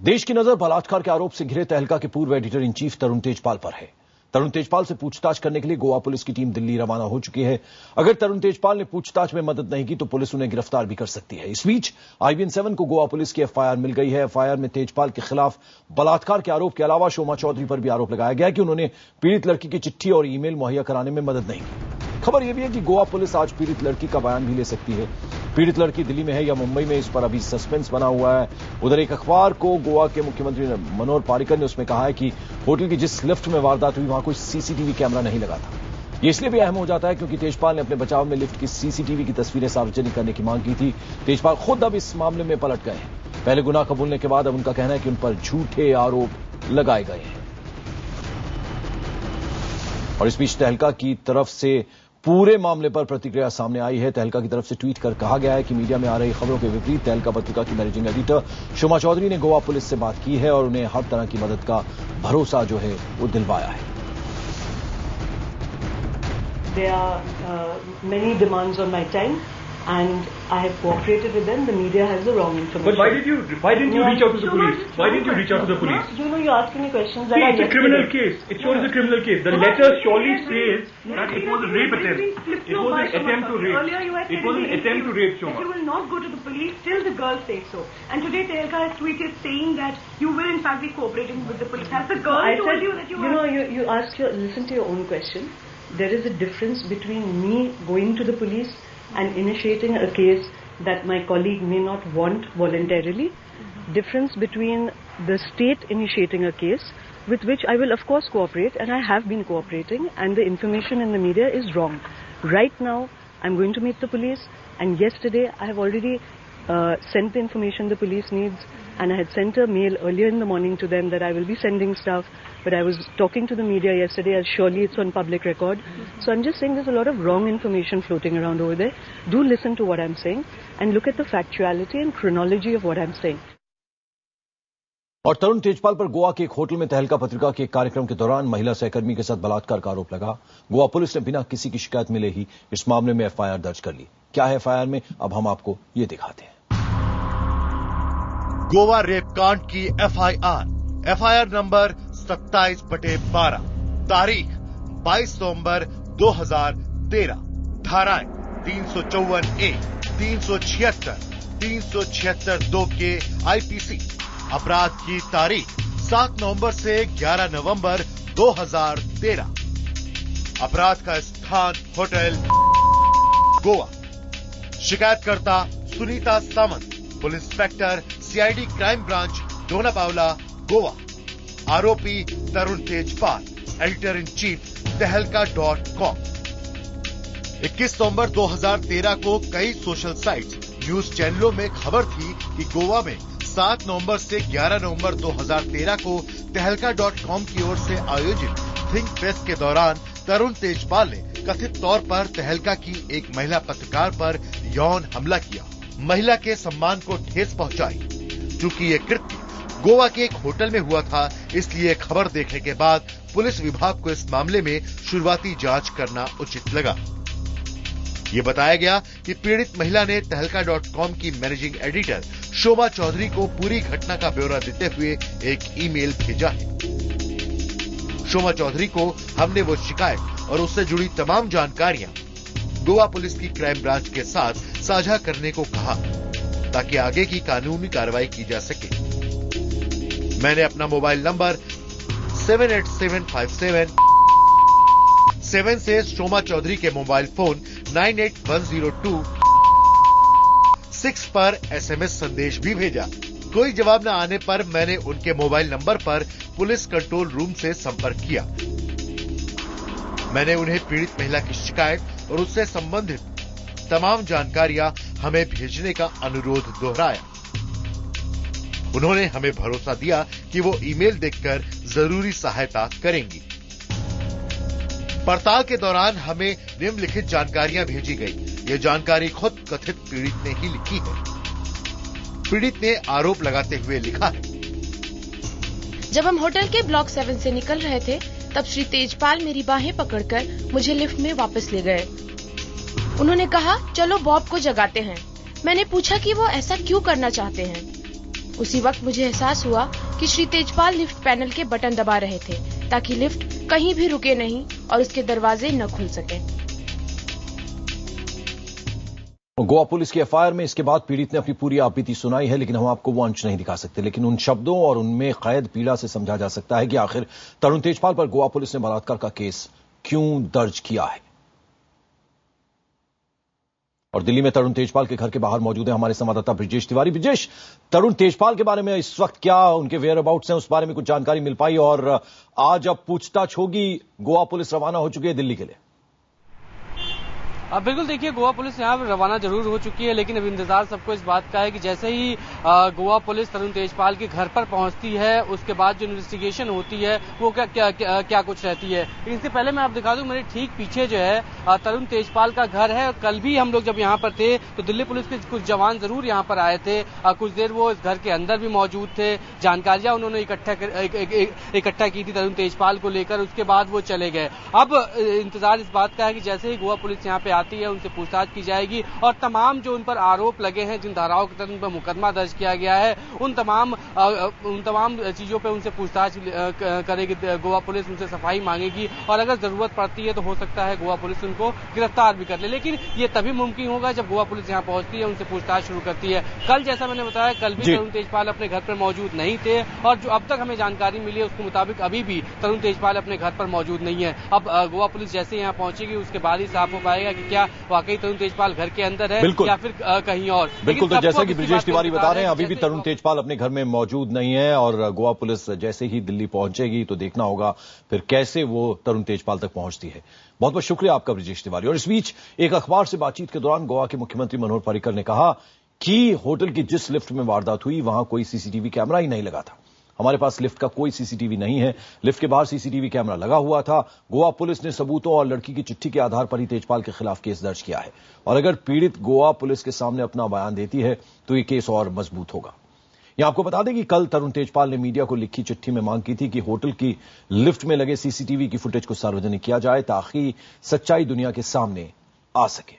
देश की नजर बलात्कार के आरोप से घिरे तहलका के पूर्व एडिटर इन चीफ तरुण तेजपाल पर है। तरुण तेजपाल से पूछताछ करने के लिए गोवा पुलिस की टीम दिल्ली रवाना हो चुकी है। अगर तरुण तेजपाल ने पूछताछ में मदद नहीं की तो पुलिस उन्हें गिरफ्तार भी कर सकती है। इस बीच IBN7 को गोवा पुलिस की FIR मिल गई है। FIR में तेजपाल के खिलाफ बलात्कार के आरोप के अलावा शोमा चौधरी पर भी आरोप लगाया गया कि उन्होंने पीड़ित लड़की की चिट्ठी और ईमेल मुहैया कराने में मदद नहीं की। खबर यह भी है कि गोवा पुलिस आज पीड़ित लड़की का बयान भी ले सकती है। पीड़ित लड़की दिल्ली में है या मुंबई में, इस पर अभी सस्पेंस बना हुआ है। उधर एक अखबार को गोवा के मुख्यमंत्री मनोहर पारिकर ने उसमें कहा है कि होटल की जिस लिफ्ट में वारदात हुई वहां कोई CCTV कैमरा नहीं लगा था। ये इसलिए भी अहम हो जाता है क्योंकि तेजपाल ने अपने बचाव में लिफ्ट की CCTV की तस्वीरें सार्वजनिक करने की मांग की थी। तेजपाल खुद अब इस मामले में पलट गए हैं। पहले गुनाह कबूलने के बाद अब उनका कहना है कि उन पर झूठे आरोप लगाए गए हैं। और इस बीच तहलका की तरफ से पूरे मामले पर प्रतिक्रिया सामने आई है। तहलका की तरफ से ट्वीट कर कहा गया है कि मीडिया में आ रही खबरों के विपरीत तहलका पत्रिका की मैनेजिंग एडिटर शोमा चौधरी ने गोवा पुलिस से बात की है और उन्हें हर तरह की मदद का भरोसा जो है वो दिलवाया है। There are many demands on my time, and I have cooperated with them. The media has the wrong information. But why didn't you reach out to the police? Why didn't you reach out to the police? No, you're asking me questions that See, are it's a criminal case. It shows a criminal case. The letter surely says that it was a rape attempt. It was an attempt to rape. Earlier you were It was an attempt to rape, Shoma. You will not go to the police till the girl says so. And today Thelka has tweeted saying that you will in fact be cooperating with the police. Has the girl told you that you are... You ask listen to your own question. There is a difference between me going to the police and initiating a case that my colleague may not want voluntarily. Difference between the state initiating a case with which I will of course cooperate, and I have been cooperating, and the information in the media is wrong. Right now I'm going to meet the police, and yesterday I have already sent the information the police needs, and I had sent a mail earlier in the morning to them that I will be sending stuff, but I was talking to the media yesterday as surely it's on public record. So I'm just saying there's a lot of wrong information floating around over there. Do listen to what I'm saying and look at the factuality and chronology of what I'm saying. और तरुण तेजपाल पर गोवा के एक hotel में तहलका पत्रिका के एक कार्यक्रम के दौरान महिला सहकर्मी के साथ बलात्कार का आरोप लगा। गोवा पुलिस ने बिना किसी की शिकायत मिले ही इस मामले में FIR दर्ज कर ली। क्या है FIR में, अब हम आपको ये दिखाते हैं। गोवा रेप कांड की FIR नंबर 27/12, तारीख 22 नवंबर 2013, धाराएं 354A, 376, 376(2) के IPC। अपराध की तारीख 7 नवंबर से 11 नवंबर 2013। अपराध का स्थान होटल गोवा। शिकायतकर्ता Sunita Samant, police inspector CID crime branch Dona Paula, Goa. आरोपी Tarun Tejpal, editor in chief तहलका.com। 21 नवंबर 2013 को कई सोशल साइट्स, न्यूज चैनलों में खबर थी कि गोवा में 7 नवंबर से 11 नवंबर 2013 को तहलका.com की ओर से आयोजित थिंक फेस्ट के दौरान तरुण तेजपाल ने कथित तौर पर तहलका की एक महिला पत्रकार पर यौन हमला किया, महिला के सम्मान को ठेस पहुंचाई। चूंकि ये कृत्य गोवा के एक होटल में हुआ था, इसलिए खबर देखने के बाद पुलिस विभाग को इस मामले में शुरुआती जांच करना उचित लगा। ये बताया गया कि पीड़ित महिला ने तहलका.com की मैनेजिंग एडिटर शोमा चौधरी को पूरी घटना का ब्यौरा देते हुए एक ईमेल भेजा है। शोमा चौधरी को हमने वो शिकायत और उससे जुड़ी तमाम जानकारियां गोवा पुलिस की क्राइम ब्रांच के साथ साझा करने को कहा ताकि आगे की कानूनी कार्रवाई की जा सके। मैंने अपना मोबाइल नंबर 78757 से शोमा चौधरी के मोबाइल फोन 98102 6 पर SMS संदेश भी भेजा। कोई जवाब न आने पर मैंने उनके मोबाइल नंबर पर पुलिस कंट्रोल रूम से संपर्क किया। मैंने उन्हें पीड़ित महिला की शिकायत और उससे संबंधित तमाम जानकारियां हमें भेजने का अनुरोध दोहराया। उन्होंने हमें भरोसा दिया कि वो ईमेल देखकर जरूरी सहायता करेंगी। पड़ताल के दौरान हमें निम्नलिखित जानकारियां भेजी गई। ये जानकारी खुद कथित पीड़ित ने ही लिखी है। पीड़ित ने आरोप लगाते हुए लिखा है, जब हम होटल के ब्लॉक 7 से निकल रहे थे तब श्री तेजपाल मेरी बाहें पकड़कर मुझे लिफ्ट में वापस ले गए। उन्होंने कहा चलो बॉब को जगाते हैं। मैंने पूछा कि वो ऐसा क्यों करना चाहते हैं। उसी वक्त मुझे एहसास हुआ कि श्री तेजपाल लिफ्ट पैनल के बटन दबा रहे थे ताकि लिफ्ट कहीं भी रुके नहीं और उसके दरवाजे न खुल सके। गोवा पुलिस की एफआईआर में इसके बाद पीड़ित ने अपनी पूरी आपबीती सुनाई है, लेकिन हम आपको वो अंश नहीं दिखा सकते। लेकिन उन शब्दों और उनमें कैद पीड़ा से समझा जा सकता है कि आखिर तरुण तेजपाल पर गोवा पुलिस ने बलात्कार का केस क्यों दर्ज किया है। और दिल्ली में तरुण तेजपाल के घर के बाहर मौजूद है हमारे संवाददाता ब्रिजेश तिवारी। ब्रिजेश, तरुण तेजपाल के बारे में इस वक्त क्या उनके वेयर अबाउट्स हैं, उस बारे में कुछ जानकारी मिल पाई? और आज अब पूछताछ होगी, गोवा पुलिस रवाना हो चुकी है दिल्ली के लिए। बिल्कुल, देखिए गोवा पुलिस यहाँ पर रवाना जरूर हो चुकी है, लेकिन अब इंतजार सबको इस बात का है कि जैसे ही गोवा पुलिस तरुण तेजपाल के घर पर पहुंचती है उसके बाद जो इन्वेस्टिगेशन होती है वो क्या कुछ रहती है। इससे पहले मैं आप दिखा दूं, मेरे ठीक पीछे जो है तरुण तेजपाल का घर है। कल भी हम लोग जब यहाँ पर थे तो दिल्ली पुलिस के कुछ जवान जरूर यहाँ पर आए थे, कुछ देर वो इस घर के अंदर भी मौजूद थे। जानकारियां उन्होंने इकट्ठा की थी तरुण तेजपाल को लेकर, उसके बाद वो चले गए। अब इंतजार इस बात का है कि जैसे ही गोवा पुलिस यहाँ पे आती है उनसे पूछताछ की जाएगी और तमाम जो उन पर आरोप लगे हैं, जिन धाराओं के तहत उन पर मुकदमा दर्ज किया गया है, उन तमाम चीजों पे उनसे पूछताछ करेगी गोवा पुलिस, उनसे सफाई मांगेगी और अगर जरूरत पड़ती है तो हो सकता है गोवा पुलिस उनको गिरफ्तार भी कर ले। लेकिन ये तभी मुमकिन होगा जब गोवा पुलिस यहाँ पहुंचती है, उनसे पूछताछ शुरू करती है। कल जैसा मैंने बताया, कल भी तरुण तेजपाल अपने घर पर मौजूद नहीं थे और जो अब तक हमें जानकारी मिली है उसके मुताबिक अभी भी तरुण तेजपाल अपने घर पर मौजूद नहीं है। अब गोवा पुलिस जैसे यहाँ पहुंचेगी उसके बाद ही साफ हो पाएगा कि क्या वाकई तरुण तेजपाल घर के अंदर है या फिर कहीं और। बिल्कुल, तो जैसा कि ब्रिजेश तिवारी बता रहे हैं, अभी भी तरुण तेजपाल अपने घर में मौजूद नहीं है और गोवा पुलिस जैसे ही दिल्ली पहुंचेगी तो देखना होगा फिर कैसे वो तरुण तेजपाल तक पहुंचती है। बहुत बहुत शुक्रिया आपका ब्रिजेश तिवारी। और इस बीच एक अखबार से बातचीत के दौरान गोवा के मुख्यमंत्री मनोहर पर्रिकर ने कहा कि होटल की जिस लिफ्ट में वारदात हुई वहां कोई सीसीटीवी कैमरा ही नहीं लगा था। हमारे पास लिफ्ट का कोई सीसीटीवी नहीं है, लिफ्ट के बाहर सीसीटीवी कैमरा लगा हुआ था। गोवा पुलिस ने सबूतों और लड़की की चिट्ठी के आधार पर ही तेजपाल के खिलाफ केस दर्ज किया है और अगर पीड़ित गोवा पुलिस के सामने अपना बयान देती है तो ये केस और मजबूत होगा। यहां आपको बता दें कि कल तरुण तेजपाल ने मीडिया को लिखी चिट्ठी में मांग की थी कि होटल की लिफ्ट में लगे सीसीटीवी की फुटेज को सार्वजनिक किया जाए ताकि सच्चाई दुनिया के सामने आ सके।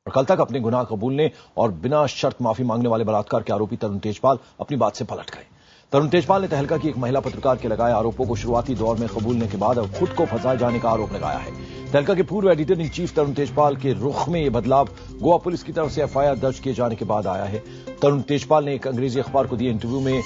और कल तक अपने गुनाह कबूलने और बिना शर्त माफी मांगने वाले बलात्कार के आरोपी तरुण तेजपाल अपनी बात से पलट गए। तरुण तेजपाल ने तहलका की एक महिला पत्रकार के लगाए आरोपों को शुरुआती दौर में कबूलने के बाद अब खुद को फंसाए जाने का आरोप लगाया है। तहलका के पूर्व एडिटर इन चीफ तरुण तेजपाल के रुख में यह बदलाव गोवा पुलिस की तरफ से एफआईआर दर्ज किए जाने के बाद आया है। तरुण तेजपाल ने एक अंग्रेजी अखबार को दिए इंटरव्यू में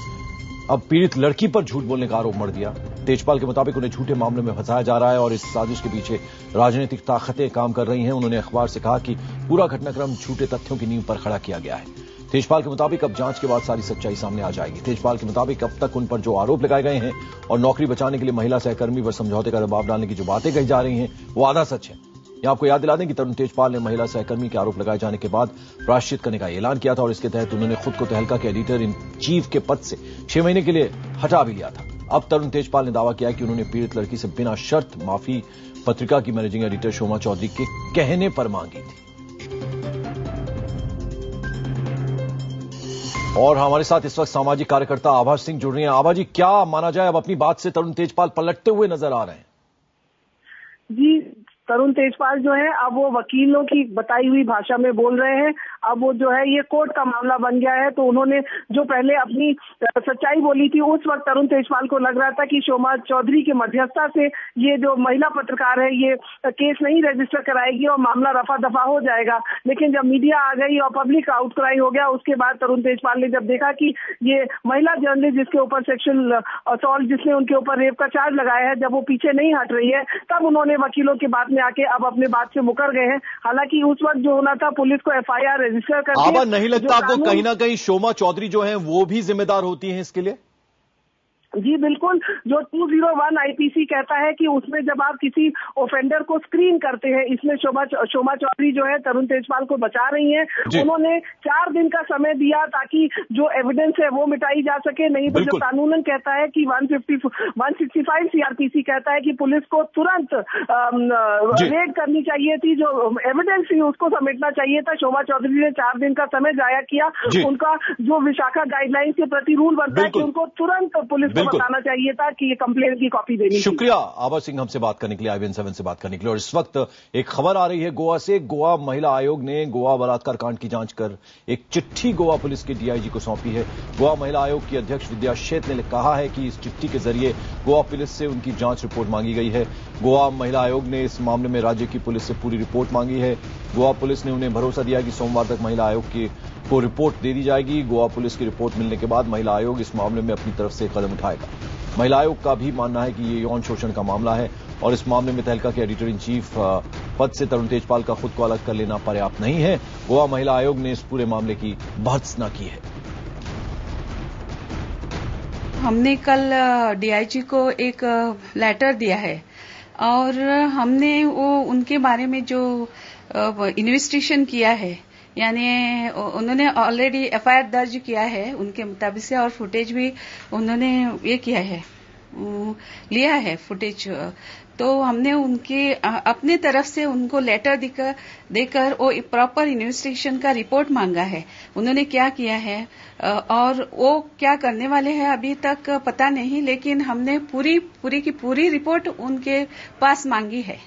अब पीड़ित लड़की पर झूठ बोलने का आरोप मढ़ दिया। तेजपाल के मुताबिक उन्हें झूठे मामले में फंसाया जा रहा है और इस साजिश के पीछे राजनीतिक ताकतें काम कर रही हैं। उन्होंने अखबार से कहा कि पूरा घटनाक्रम झूठे तथ्यों की नींव पर खड़ा किया गया है। तेजपाल के मुताबिक अब जांच के बाद सारी सच्चाई सामने आ जाएगी। तेजपाल के मुताबिक अब तक उन पर जो आरोप लगाए गए हैं और नौकरी बचाने के लिए महिला सहकर्मी पर समझौते का दबाव डालने की जो बातें कही जा रही हैं वो आधा सच है। यहां आपको याद दिला दें कि तरुण तेजपाल ने महिला सहकर्मी के आरोप लगाए जाने के बाद प्रायश्चित करने का ऐलान किया था और इसके तहत उन्होंने खुद को तहलका के एडिटर इन चीफ के पद से 6 महीने के लिए हटा भी लिया था। अब तरुण तेजपाल ने दावा किया कि उन्होंने पीड़ित लड़की से बिना शर्त माफी पत्रिका की मैनेजिंग एडिटर शोमा चौधरी के कहने पर मांगी थी। और हमारे साथ इस वक्त सामाजिक कार्यकर्ता आभा सिंह जुड़ रही हैं। आभा जी, क्या माना जाए, अब अपनी बात से तरुण तेजपाल पलटते हुए नजर आ रहे हैं? जी, तरुण तेजपाल जो है अब वो वकीलों की बताई हुई भाषा में बोल रहे हैं। अब वो जो है ये कोर्ट का मामला बन गया है। तो उन्होंने जो पहले अपनी सच्चाई बोली थी उस वक्त तरुण तेजपाल को लग रहा था कि शोमा चौधरी के मध्यस्थता से ये जो महिला पत्रकार है ये केस नहीं रजिस्टर कराएगी और मामला रफा दफा हो जाएगा। लेकिन जब मीडिया आ गई और पब्लिक आउटक्राई हो गया उसके बाद तरुण तेजपाल ने जब देखा कि ये महिला जर्नलिस्ट जिसके ऊपर सेक्सुअल असॉल्ट, जिसने उनके ऊपर रेप का चार्ज लगाया है, जब वो पीछे नहीं हट रही है तब उन्होंने वकीलों की बात में आके अब अपने बात से मुकर गए हैं। हालांकि उस वक्त जो होना था पुलिस को एफआईआर रजिस्टर करके। आभा, नहीं लगता आपको कहीं ना कहीं शोमा चौधरी जो हैं वो भी जिम्मेदार होती हैं इसके लिए? जी बिल्कुल, जो 201 आईपीसी कहता है कि उसमें जब आप किसी ऑफेंडर को स्क्रीन करते हैं, इसमें शोमा चौधरी जो है तरुण तेजपाल को बचा रही हैं। उन्होंने 4 दिन का समय दिया ताकि जो एविडेंस है वो मिटाई जा सके। नहीं तो जो कानूनन कहता है कि 165 सीआरपीसी कहता है कि पुलिस को तुरंत रेड करनी चाहिए थी, जो एविडेंस थी उसको समेटना चाहिए था। शोमा चौधरी ने 4 दिन का समय जाया किया। उनका जो विशाखा गाइडलाइंस के प्रति रूल बनता है कि उनको तुरंत पुलिस उनको बताना चाहिए था कि ये कंप्लेन की कॉपी देनी थी। शुक्रिया आभा सिंह हमसे बात करने के लिए, IVN7 से बात करने के लिए। और इस वक्त एक खबर आ रही है गोवा से। गोवा महिला आयोग ने गोवा बलात्कार कांड की जांच कर एक चिट्ठी गोवा पुलिस के DIG को सौंपी है। गोवा महिला आयोग की अध्यक्ष विद्या शेत ने कहा है कि इस चिट्ठी के जरिए गोवा पुलिस से उनकी जांच रिपोर्ट मांगी गई है। गोवा महिला आयोग ने इस मामले में राज्य की पुलिस से पूरी रिपोर्ट मांगी है। गोवा पुलिस ने उन्हें भरोसा दिया कि सोमवार तक महिला आयोग को रिपोर्ट दे दी जाएगी। गोवा पुलिस की रिपोर्ट मिलने के बाद महिला आयोग इस मामले में अपनी तरफ से कदम उठाएगा। महिला आयोग का भी मानना है कि ये यौन शोषण का मामला है और इस मामले में तहलका के एडिटर इन चीफ पद से तरुण तेजपाल का खुद को अलग कर लेना पर्याप्त नहीं है। गोवा महिला आयोग ने इस पूरे मामले की भर्त्सना की है। हमने कल DIG को एक लेटर दिया है और हमने वो उनके बारे में जो इन्वेस्टिगेशन किया है, यानी उन्होंने ऑलरेडी FIR दर्ज किया है उनके मुताबिक से, और फुटेज भी उन्होंने ये किया है, लिया है फुटेज। तो हमने उनके अपने तरफ से उनको लेटर देकर वो प्रॉपर इन्वेस्टिगेशन का रिपोर्ट मांगा है। उन्होंने क्या किया है और वो क्या करने वाले हैं अभी तक पता नहीं, लेकिन हमने पूरी की पूरी रिपोर्ट उनके पास मांगी है।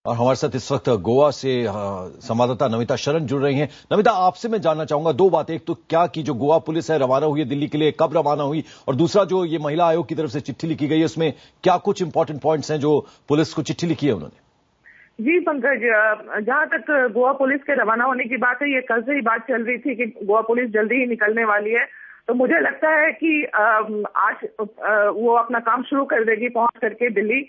और हमारे साथ इस वक्त गोवा से संवाददाता नमिता शरण जुड़ रही हैं। नमिता, आपसे मैं जानना चाहूंगा दो बातें। एक तो क्या की जो गोवा पुलिस है रवाना हुई है दिल्ली के लिए, कब रवाना हुई, और दूसरा जो ये महिला आयोग की तरफ से चिट्ठी लिखी गई है उसमें क्या कुछ इंपॉर्टेंट पॉइंट्स हैं जो पुलिस को चिट्ठी लिखी है उन्होंने? जी पंकज, जहां तक गोवा पुलिस के रवाना होने की बात है, ये कल से ही बात चल रही थी कि गोवा पुलिस जल्दी ही निकलने वाली है। तो मुझे लगता है कि आज वो अपना काम शुरू कर देगी पहुंच करके दिल्ली।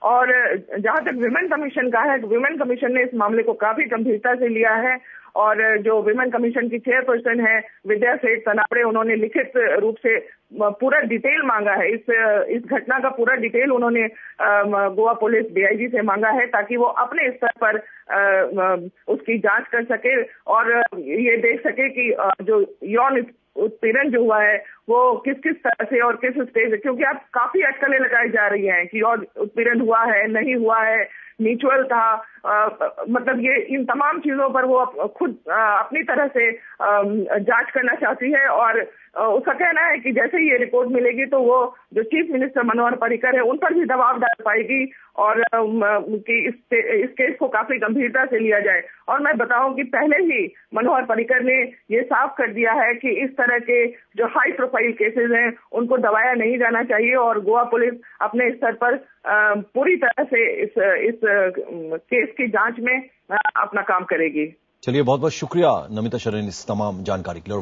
और जहां तक विमेन कमीशन का है, विमेन कमीशन ने इस मामले को काफी गंभीरता से लिया है और जो विमेन कमीशन की चेयरपर्सन है विद्या सेठ तनावड़े, उन्होंने लिखित रूप से पूरा डिटेल मांगा है। इस घटना का पूरा डिटेल उन्होंने गोवा पुलिस DIG से मांगा है ताकि वो अपने स्तर पर उसकी जांच कर सके और ये देख सके कि जो यौन उत्पीड़न जो हुआ है वो किस किस तरह से और किस स्टेज, क्योंकि अब काफी अटकलें लगाई जा रही हैं कि और उत्पीड़न हुआ है, नहीं हुआ है, म्यूचुअल था, मतलब ये इन तमाम चीजों पर वो खुद अपनी तरह से जांच करना चाहती है। और उसका कहना है कि जैसे ही ये रिपोर्ट मिलेगी तो वो जो चीफ मिनिस्टर मनोहर पर्रिकर है उन पर भी दबाव डाल पाएगी और कि इस केस को काफी गंभीरता से लिया जाए। और मैं बताऊं कि पहले ही मनोहर पर्रिकर ने ये साफ कर दिया है कि इस तरह के जो हाई प्रोफाइल केसेस हैं उनको दबाया नहीं जाना चाहिए और गोवा पुलिस अपने स्तर पर पूरी तरह से इस केस की जांच में अपना काम करेगी। चलिए, बहुत बहुत शुक्रिया नमिता शरण इस तमाम जानकारी के लिए।